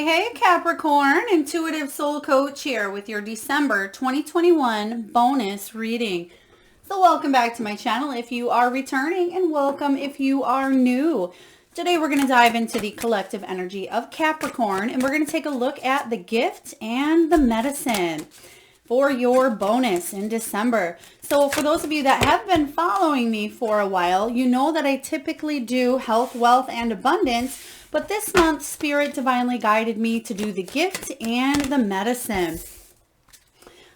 Hey Capricorn, Intuitive Soul Coach here with your December 2021 bonus reading. So welcome back to my channel if you are returning, and welcome if you are new. Today we're going to dive into the collective energy of Capricorn, and we're going to take a look at the gift and the medicine for your bonus in December. So for those of you that have been following me for a while, you know that I typically do health, wealth, and abundance. But this month, Spirit divinely guided me to do the gift and the medicine.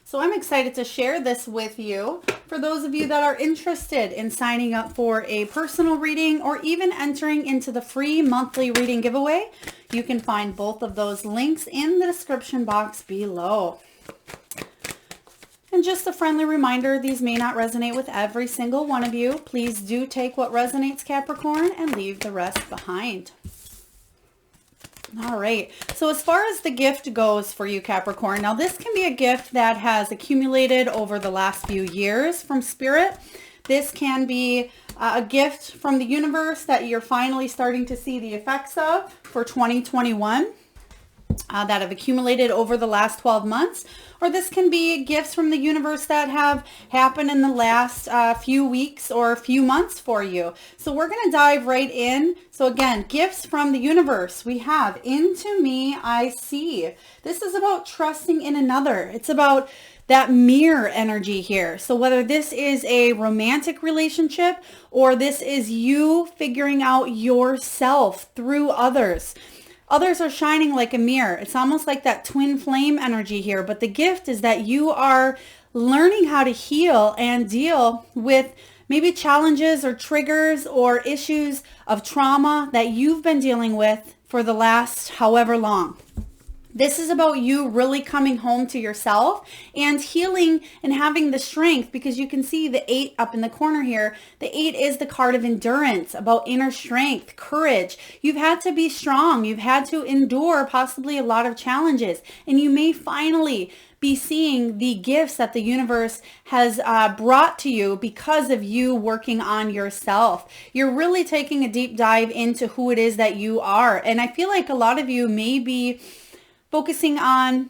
So I'm excited to share this with you. For those of you that are interested in signing up for a personal reading or even entering into the free monthly reading giveaway, you can find both of those links in the description box below. And just a friendly reminder, these may not resonate with every single one of you. Please do take what resonates, Capricorn, and leave the rest behind. All right, so as far as the gift goes for you, Capricorn, now this can be a gift that has accumulated over the last few years from Spirit. This can be a gift from the universe that you're finally starting to see the effects of for 2021 that have accumulated over the last 12 months. Or this can be gifts from the universe that have happened in the last few weeks or few months for you. So we're going to dive right in. So again, gifts from the universe. We have Into Me, I See. This is about trusting in another. It's about that mirror energy here. So whether this is a romantic relationship or this is you figuring out yourself through others. Others are shining like a mirror. It's almost like that twin flame energy here. But the gift is that you are learning how to heal and deal with maybe challenges or triggers or issues of trauma that you've been dealing with for the last however long. This is about you really coming home to yourself and healing and having the strength, because you can see the 8 up in the corner here. The 8 is the card of endurance, about inner strength, courage. You've had to be strong. You've had to endure possibly a lot of challenges, and you may finally be seeing the gifts that the universe has brought to you because of you working on yourself. You're really taking a deep dive into who it is that you are. And I feel like a lot of you may be focusing on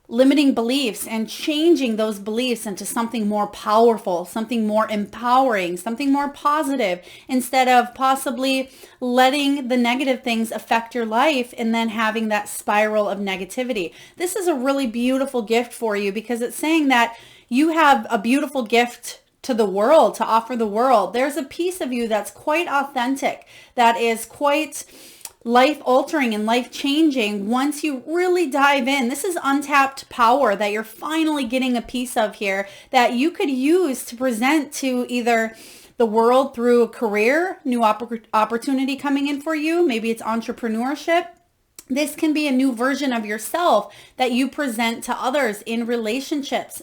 limiting beliefs and changing those beliefs into something more powerful, something more empowering, something more positive, instead of possibly letting the negative things affect your life and then having that spiral of negativity. This is a really beautiful gift for you, because it's saying that you have a beautiful gift to the world, to offer the world. There's a piece of you that's quite authentic, that is quite life-altering and life-changing once you really dive in. This is untapped power that you're finally getting a piece of here that you could use to present to either the world through a career, new opportunity coming in for you. Maybe it's entrepreneurship. This can be a new version of yourself that you present to others in relationships.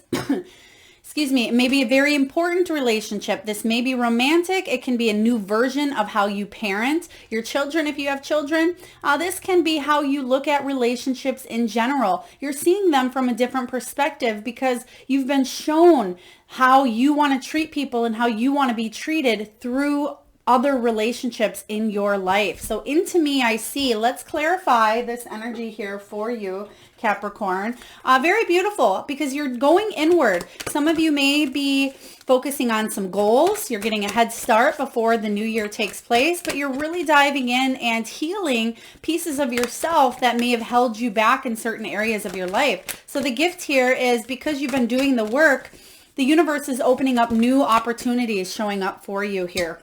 Excuse me, it may be a very important relationship. This may be romantic. It can be a new version of how you parent your children if you have children. This can be how you look at relationships in general. You're seeing them from a different perspective because you've been shown how you want to treat people and how you want to be treated through other relationships in your life. So Into Me, I See. Let's clarify this energy here for you, Capricorn. Very beautiful, because you're going inward. Some of you may be focusing on some goals. You're getting a head start before the new year takes place, but you're really diving in and healing pieces of yourself that may have held you back in certain areas of your life. So the gift here is, because you've been doing the work, the universe is opening up new opportunities showing up for you here.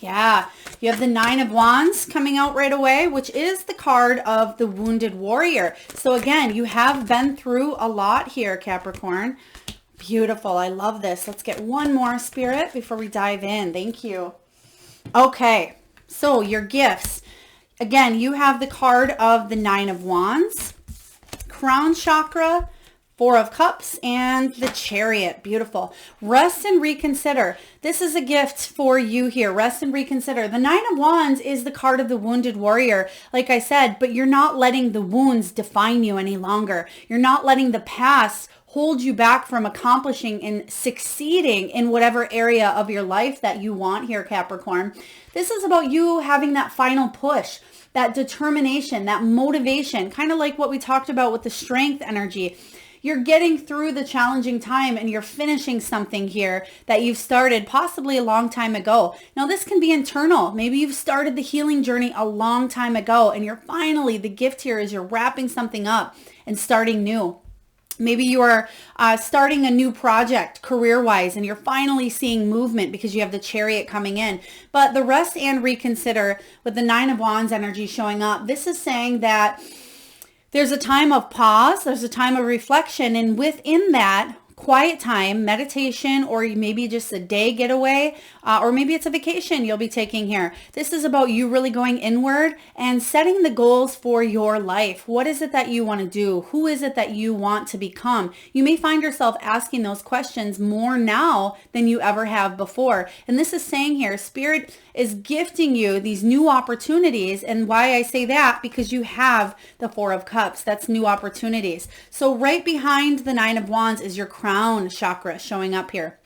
Yeah, you have the 9 of Wands coming out right away, which is the card of the wounded warrior. So again, you have been through a lot here, Capricorn. Beautiful. I love this. Let's get one more, Spirit, before we dive in. Thank you. Okay, so your gifts. Again, you have the card of the 9 of Wands, Crown Chakra, 4 of Cups, and the Chariot. Beautiful. Rest and reconsider. This is a gift for you here. Rest and reconsider. The 9 of Wands is the card of the wounded warrior, like I said, but you're not letting the wounds define you any longer. You're not letting the past hold you back from accomplishing and succeeding in whatever area of your life that you want here, Capricorn. This is about you having that final push. that determination, that motivation, kind of like what we talked about with the strength energy. You're getting through the challenging time and you're finishing something here that you've started possibly a long time ago. Now, this can be internal. Maybe you've started the healing journey a long time ago and you're finally, the gift here is you're wrapping something up and starting new. Maybe you are starting a new project career-wise and you're finally seeing movement because you have the Chariot coming in. But the rest and reconsider with the Nine of Wands energy showing up, this is saying that there's a time of pause, there's a time of reflection, and within that quiet time, meditation, or maybe just a day getaway, or maybe it's a vacation you'll be taking here. This is about you really going inward and setting the goals for your life. What is it that you want to do? Who is it that you want to become? You may find yourself asking those questions more now than you ever have before. And this is saying here, Spirit is gifting you these new opportunities. And why I say that, because you have the Four of Cups. That's new opportunities. So right behind the Nine of Wands is your crown chakra showing up here.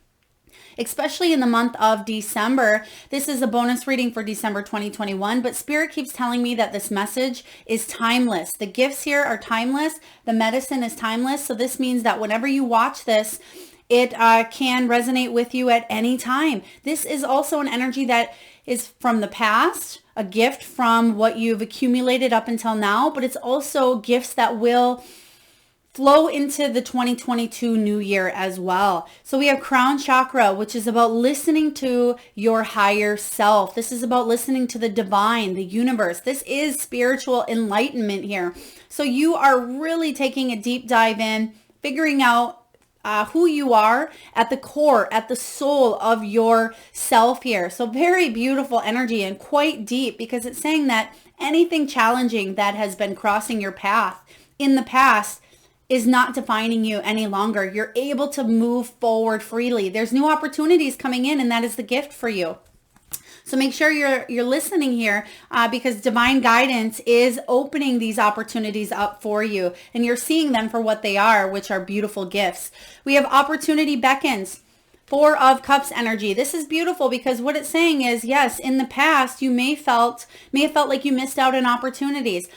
Especially in the month of December. This is a bonus reading for December 2021, but Spirit keeps telling me that this message is timeless. The gifts here are timeless. The medicine is timeless. So this means that whenever you watch this, it can resonate with you at any time. This is also an energy that is from the past, a gift from what you've accumulated up until now, but it's also gifts that will flow into the 2022 new year as well. So we have crown chakra, which is about listening to your higher self. This is about listening to the divine, the universe. This is spiritual enlightenment here. So you are really taking a deep dive in, figuring out who you are at the core, at the soul of your self here. So very beautiful energy and quite deep, because it's saying that anything challenging that has been crossing your path in the past is not defining you any longer. You're able to move forward freely. There's new opportunities coming in, and that is the gift for you. So make sure you're listening here because divine guidance is opening these opportunities up for you, and you're seeing them for what they are, which are beautiful gifts. We have opportunity beckons. Four of Cups energy. This is beautiful because what it's saying is, yes, in the past, you may have felt like you missed out on opportunities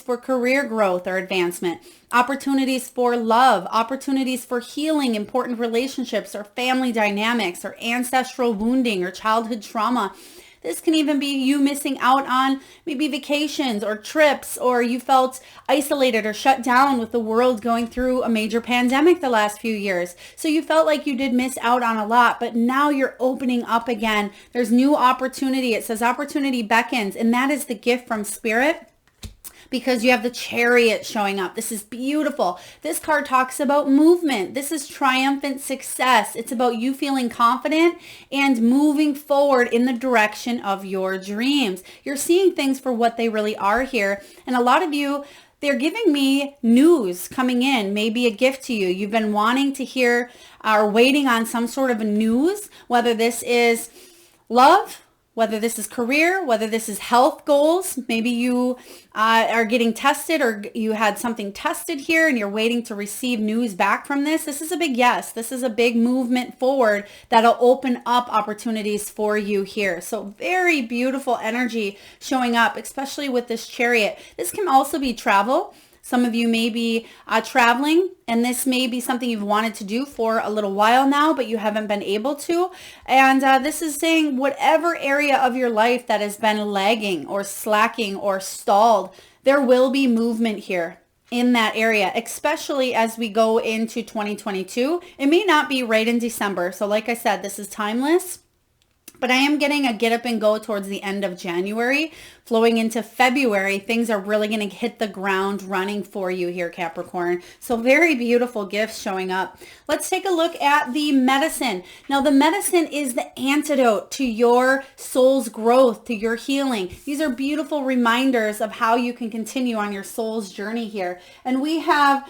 for career growth or advancement, opportunities for love, opportunities for healing important relationships or family dynamics or ancestral wounding or childhood trauma. This can even be you missing out on maybe vacations or trips, or you felt isolated or shut down with the world going through a major pandemic the last few years. So you felt like you did miss out on a lot, but now you're opening up again. There's new opportunity. It says opportunity beckons, and that is the gift from Spirit, because you have the Chariot showing up. This is beautiful. This card talks about movement. This is triumphant success. It's about you feeling confident and moving forward in the direction of your dreams. You're seeing things for what they really are here. And a lot of you, they're giving me news coming in, maybe a gift to you. You've been wanting to hear or waiting on some sort of news, whether this is love, whether this is career, whether this is health goals. Maybe you are getting tested, or you had something tested here and you're waiting to receive news back from this. This is a big yes. This is a big movement forward that'll open up opportunities for you here. So very beautiful energy showing up, especially with this Chariot. This can also be travel. Some of you may be traveling, and this may be something you've wanted to do for a little while now, but you haven't been able to. And this is saying whatever area of your life that has been lagging or slacking or stalled, there will be movement here in that area, especially as we go into 2022. It may not be right in December. So like I said, this is timeless. But I am getting a get up and go towards the end of January, flowing into February. Things are really going to hit the ground running for you here, Capricorn. So very beautiful gifts showing up. Let's take a look at the medicine. Now, the medicine is the antidote to your soul's growth, to your healing. These are beautiful reminders of how you can continue on your soul's journey here. And we have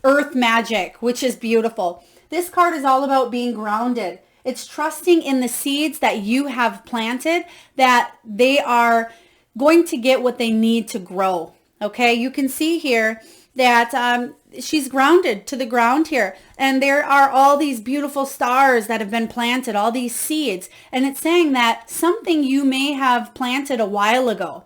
Earth Magic, which is beautiful. This card is all about being grounded. It's trusting in the seeds that you have planted, that they are going to get what they need to grow. Okay, you can see here that she's grounded to the ground here. And there are all these beautiful stars that have been planted, all these seeds. And it's saying that something you may have planted a while ago,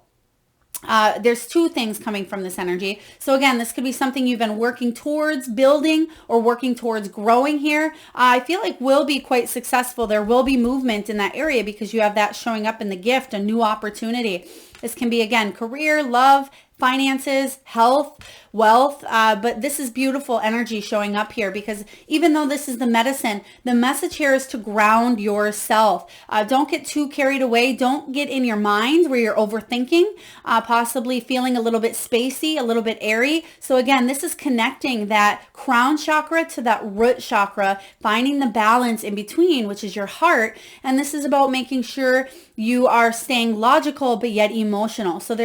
There's two things coming from this energy. So again, this could be something you've been working towards building or working towards growing here. I feel like will be quite successful. There will be movement in that area because you have that showing up in the gift, a new opportunity. This can be, again, career, love, finances, health, wealth, but this is beautiful energy showing up here because even though this is the medicine, the message here is to ground yourself. Don't get too carried away. Don't get in your mind where you're overthinking, possibly feeling a little bit spacey, a little bit airy. So again, this is connecting that crown chakra to that root chakra, finding the balance in between, which is your heart. And this is about making sure you are staying logical, but yet emotional. So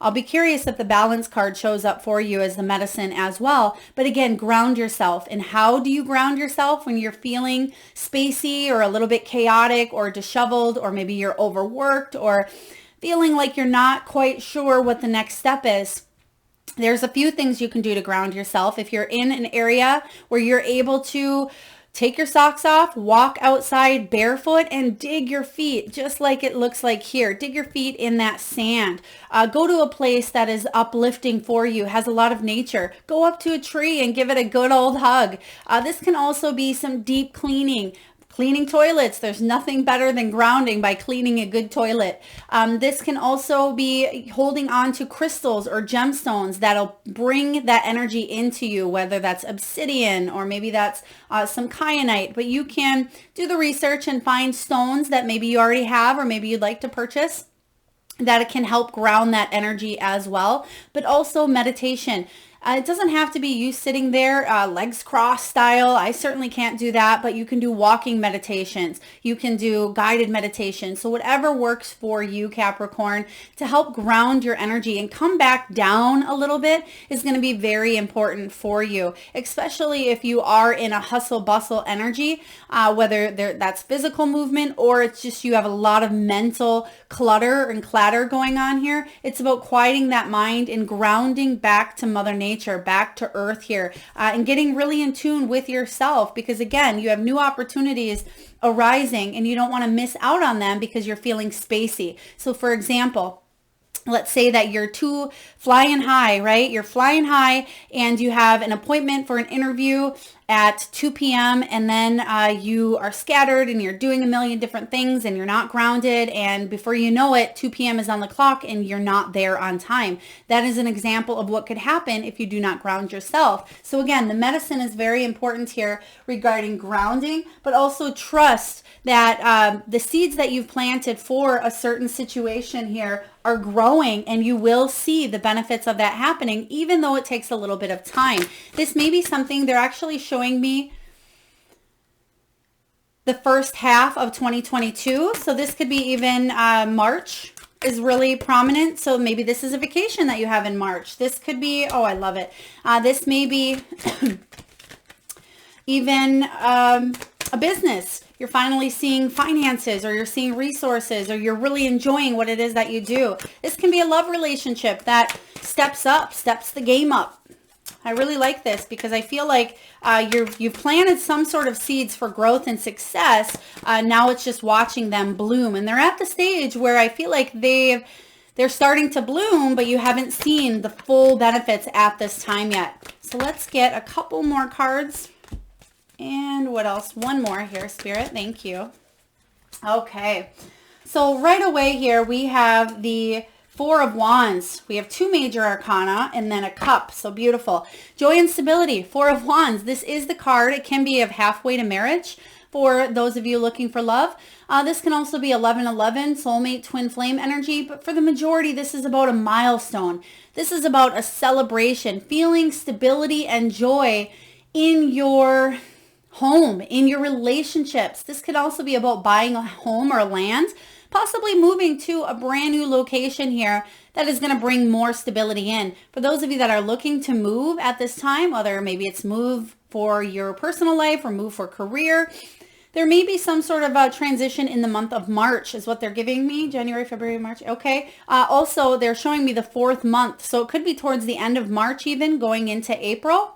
I'll be curious if the balance card shows up for you as the medicine as well. But again, ground yourself. And how do you ground yourself when you're feeling spacey or a little bit chaotic or disheveled, or maybe you're overworked or feeling like you're not quite sure what the next step is? There's a few things you can do to ground yourself. If you're in an area where you're able to take your socks off, walk outside barefoot, and dig your feet, just like it looks like here. Dig your feet in that sand. Go to a place that is uplifting for you, has a lot of nature. Go up to a tree and give it a good old hug. This can also be some deep cleaning. Cleaning toilets. There's nothing better than grounding by cleaning a good toilet. This can also be holding on to crystals or gemstones that'll bring that energy into you, whether that's obsidian or maybe that's some kyanite. But you can do the research and find stones that maybe you already have or maybe you'd like to purchase that it can help ground that energy as well. But also meditation. It doesn't have to be you sitting there legs crossed style. I certainly can't do that, but you can do walking meditations. You can do guided meditation. So whatever works for you, Capricorn, to help ground your energy and come back down a little bit is going to be very important for you, especially if you are in a hustle bustle energy, whether that's physical movement or it's just you have a lot of mental clutter and clatter going on here. It's about quieting that mind and grounding back to Mother Nature, back to earth here, and getting really in tune with yourself, because again, you have new opportunities arising and you don't want to miss out on them because you're feeling spacey. So for example, let's say that you're flying high, right? You're flying high and you have an appointment for an interview at 2 p.m. and then you are scattered and you're doing a million different things and you're not grounded, and before you know it, 2 p.m. is on the clock and you're not there on time. That is an example of what could happen if you do not ground yourself. So again, the medicine is very important here regarding grounding, but also trust that the seeds that you've planted for a certain situation here are growing, and you will see the benefits of that happening, even though it takes a little bit of time. This may be something they're actually showing me the first half of 2022. So this could be even March is really prominent. So maybe this is a vacation that you have in March. This could be, oh, I love it. This may be even a business. You're finally seeing finances, or you're seeing resources, or you're really enjoying what it is that you do. This can be a love relationship that steps the game up. I really like this because I feel like you've planted some sort of seeds for growth and success. Now it's just watching them bloom, and they're at the stage where I feel like they're starting to bloom, but you haven't seen the full benefits at this time yet. So let's get a couple more cards. And what else? One more here, Spirit. Thank you. Okay. So right away here, we have the Four of Wands. We have two major arcana and then a cup. So beautiful. Joy and stability. Four of Wands. This is the card. It can be of halfway to marriage for those of you looking for love. This can also be 1111, soulmate, twin flame energy. But for the majority, this is about a milestone. This is about a celebration, feeling stability and joy in your home, in your relationships. This could also be about buying a home or land, possibly moving to a brand new location here that is going to bring more stability in. For those of you that are looking to move at this time, whether maybe it's move for your personal life or move for career, there may be some sort of a transition in the month of March is what they're giving me. January, February, March. Okay. Also, they're showing me the 4th month. So it could be towards the end of March, even going into April.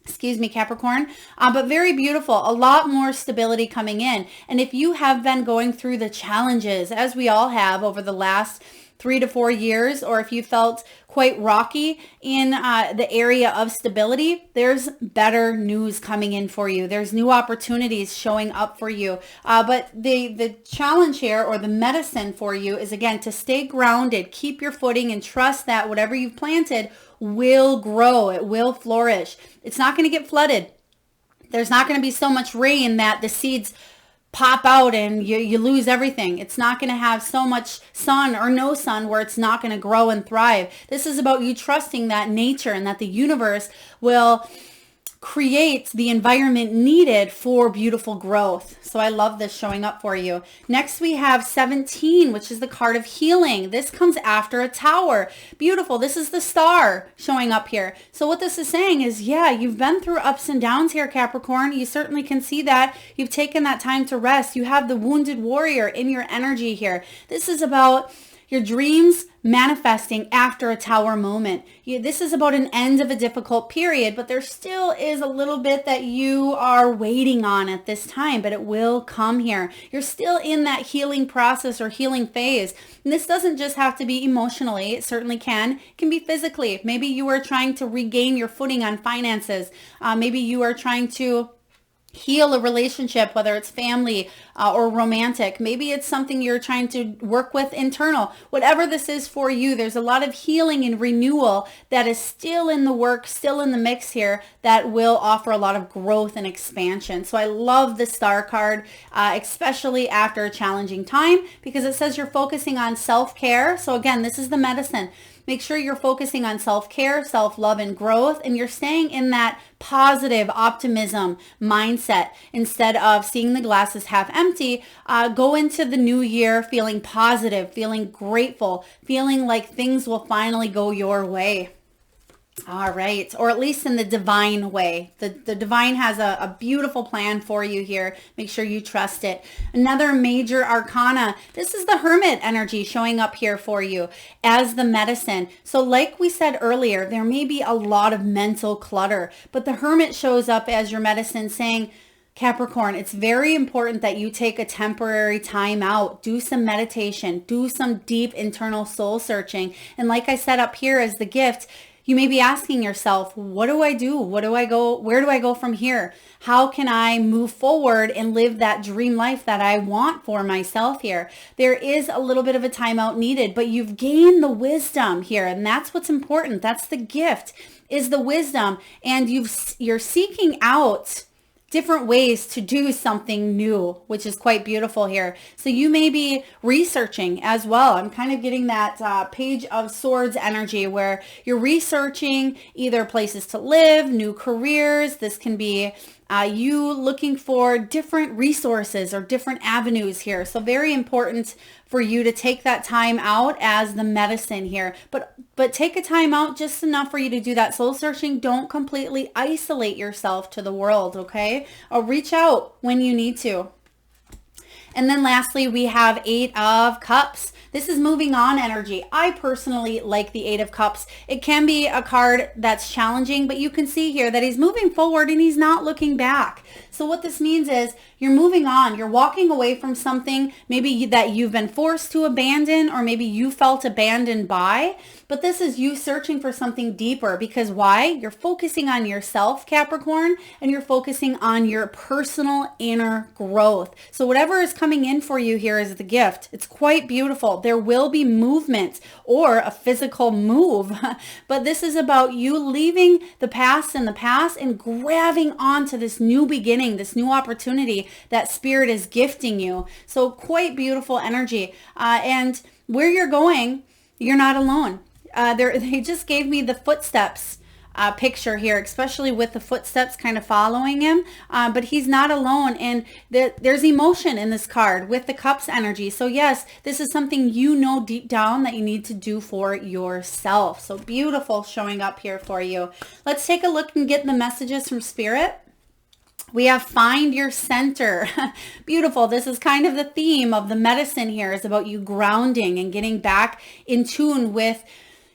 Excuse me, Capricorn, but very beautiful. A lot more stability coming in. And if you have been going through the challenges, as we all have over the last 3 to 4 years, or if you felt quite rocky in the area of stability, there's better news coming in for you. There's new opportunities showing up for you. But the challenge here, or the medicine for you, is again to stay grounded, keep your footing, and trust that whatever you've planted will grow. It will flourish. It's not going to get flooded. There's not going to be so much rain that the seeds pop out and you lose everything. It's not going to have so much sun or no sun where it's not going to grow and thrive. This is about you trusting that nature and that the universe will create the environment needed for beautiful growth. So I love this showing up for you. Next we have 17, which is the card of healing. This comes after a tower. Beautiful. This is the star showing up here. So what this is saying is, yeah, you've been through ups and downs here, Capricorn. You certainly can see that. You've taken that time to rest. You have the wounded warrior in your energy here. This is about your dreams manifesting after a tower moment. This is about an end of a difficult period, but there still is a little bit that you are waiting on at this time, but it will come here. You're still in that healing process or healing phase. And this doesn't just have to be emotionally. It certainly can. It can be physically. Maybe you are trying to regain your footing on finances. Maybe you are trying to heal a relationship, whether it's family or romantic. Maybe it's something you're trying to work with internal. Whatever this is for you, there's a lot of healing and renewal that is still in the work, still in the mix here, that will offer a lot of growth and expansion. So I love the star card, especially after a challenging time, because it says you're focusing on self-care. So again, this is the medicine. Make sure you're focusing on self-care, self-love, and growth, and you're staying in that positive optimism mindset instead of seeing the glass as half empty. Go into the new year feeling positive, feeling grateful, feeling like things will finally go your way. All right. Or at least in the divine way. The divine has a beautiful plan for you here. Make sure you trust it. Another major arcana. This is the hermit energy showing up here for you as the medicine. So like we said earlier, there may be a lot of mental clutter, but the hermit shows up as your medicine saying, Capricorn, it's very important that you take a temporary time out, do some meditation, do some deep internal soul searching. And like I said up here as the gift, you may be asking yourself, what do I do? Where do I go from here? How can I move forward and live that dream life that I want for myself here? There is a little bit of a timeout needed, but you've gained the wisdom here. And that's what's important. That's the gift, is the wisdom. And you're seeking out different ways to do something new, which is quite beautiful here. So you may be researching as well. I'm kind of getting that Page of Swords energy where you're researching either places to live, new careers. This can be you looking for different resources or different avenues here. So very important for you to take that time out as the medicine here. But take a time out just enough for you to do that soul searching. Don't completely isolate yourself to the world, okay? Or reach out when you need to. And then lastly, we have 8 of Cups. This is moving on energy. I personally like the 8 of Cups. It can be a card that's challenging, but you can see here that he's moving forward and he's not looking back. So what this means is you're moving on. You're walking away from something maybe that you've been forced to abandon, or maybe you felt abandoned by. But this is you searching for something deeper, because why? You're focusing on yourself, Capricorn, and you're focusing on your personal inner growth. So whatever is coming in for you here is the gift. It's quite beautiful. There will be movement or a physical move, but this is about you leaving the past in the past and grabbing onto this new beginning, this new opportunity that Spirit is gifting you. So quite beautiful energy. And where you're going, you're not alone. They just gave me the footsteps picture here, especially with the footsteps kind of following him, but he's not alone. And there's emotion in this card with the Cups energy. So yes, this is something you know deep down that you need to do for yourself. So beautiful showing up here for you. Let's take a look and get the messages from Spirit. We have find your center. Beautiful. This is kind of the theme of the medicine here, is about you grounding and getting back in tune with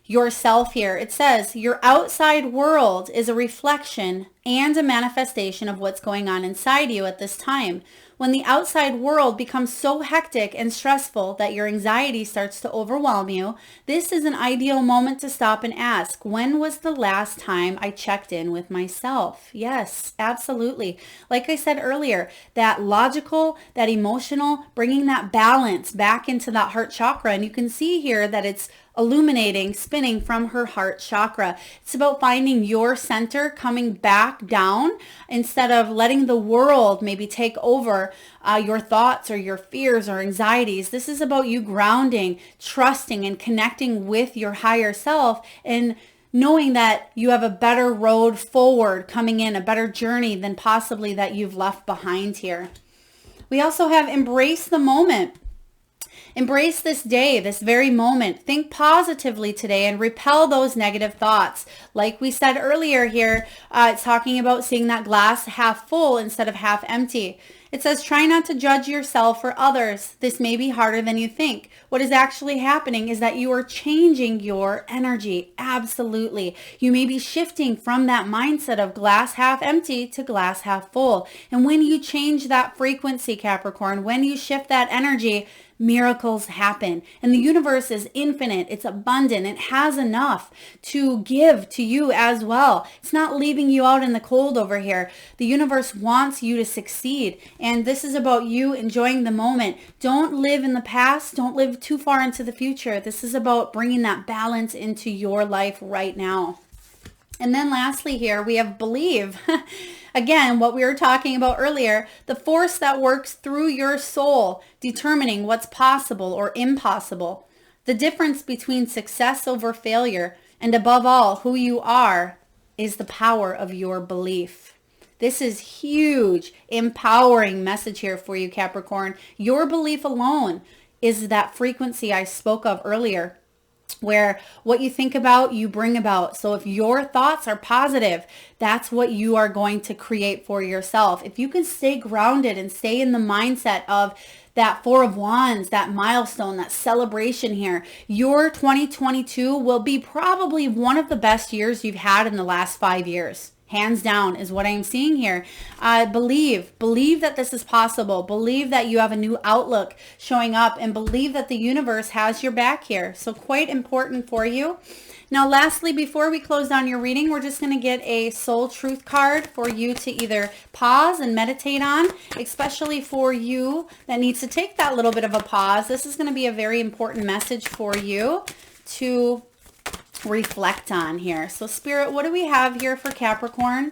yourself here. It says your outside world is a reflection and a manifestation of what's going on inside you at this time. When the outside world becomes so hectic and stressful that your anxiety starts to overwhelm you, this is an ideal moment to stop and ask, when was the last time I checked in with myself? Yes, absolutely. Like I said earlier, that logical, that emotional, bringing that balance back into that heart chakra. And you can see here that it's illuminating, spinning from her heart chakra. It's about finding your center, coming back down instead of letting the world maybe take over your thoughts or your fears or anxieties. This is about you grounding, trusting, and connecting with your higher self and knowing that you have a better road forward coming in, a better journey than possibly that you've left behind here. We also have embrace the moment. Embrace this day, this very moment. Think positively today and repel those negative thoughts. Like we said earlier here, it's talking about seeing that glass half full instead of half empty. It says, try not to judge yourself or others. This may be harder than you think. What is actually happening is that you are changing your energy. Absolutely. You may be shifting from that mindset of glass half empty to glass half full. And when you change that frequency, Capricorn, when you shift that energy, miracles happen. And the universe is infinite. It's abundant. It has enough to give to you as well. It's not leaving you out in the cold over here. The universe wants you to succeed. And this is about you enjoying the moment. Don't live in the past. Don't live too far into the future. This is about bringing that balance into your life right now. And then lastly here, we have believe. Again, what we were talking about earlier, the force that works through your soul, determining what's possible or impossible. The difference between success over failure, and above all, who you are, is the power of your belief. This is huge, empowering message here for you, Capricorn. Your belief alone is that frequency I spoke of earlier, where what you think about, you bring about. So if your thoughts are positive, that's what you are going to create for yourself. If you can stay grounded and stay in the mindset of that Four of Wands, that milestone, that celebration here, your 2022 will be probably one of the best years you've had in the last 5 years. Hands down is what I'm seeing here. Believe that this is possible. Believe that you have a new outlook showing up, and believe that the universe has your back here. So quite important for you. Now, lastly, before we close down your reading, we're just going to get a soul truth card for you to either pause and meditate on, especially for you that needs to take that little bit of a pause. This is going to be a very important message for you to reflect on here. So Spirit, what do we have here for Capricorn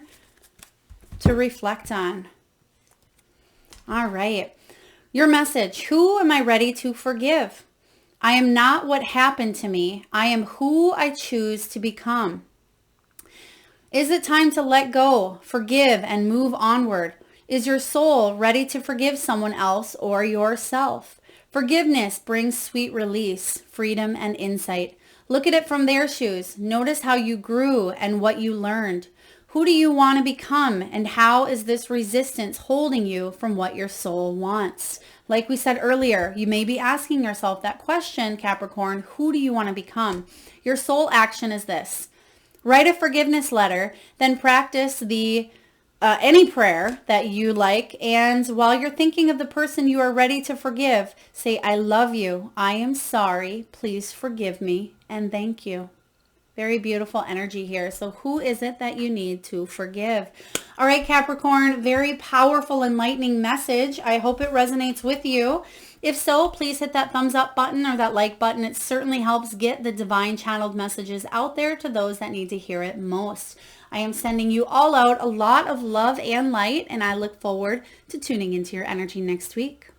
to reflect on? All right. Your message, who am I ready to forgive? I am not what happened to me. I am who I choose to become. Is it time to let go, forgive, and move onward? Is your soul ready to forgive someone else or yourself? Forgiveness brings sweet release, freedom, and insight. Look at it from their shoes. Notice how you grew and what you learned. Who do you want to become, and how is this resistance holding you from what your soul wants? Like we said earlier, you may be asking yourself that question, Capricorn, who do you want to become? Your soul action is this. Write a forgiveness letter, then practice any prayer that you like. And while you're thinking of the person you are ready to forgive, say, I love you. I am sorry. Please forgive me. And thank you. Very beautiful energy here. So who is it that you need to forgive? All right, Capricorn, very powerful, enlightening message. I hope it resonates with you. If so, please hit that thumbs up button or that like button. It certainly helps get the divine channeled messages out there to those that need to hear it most. I am sending you all out a lot of love and light, and I look forward to tuning into your energy next week.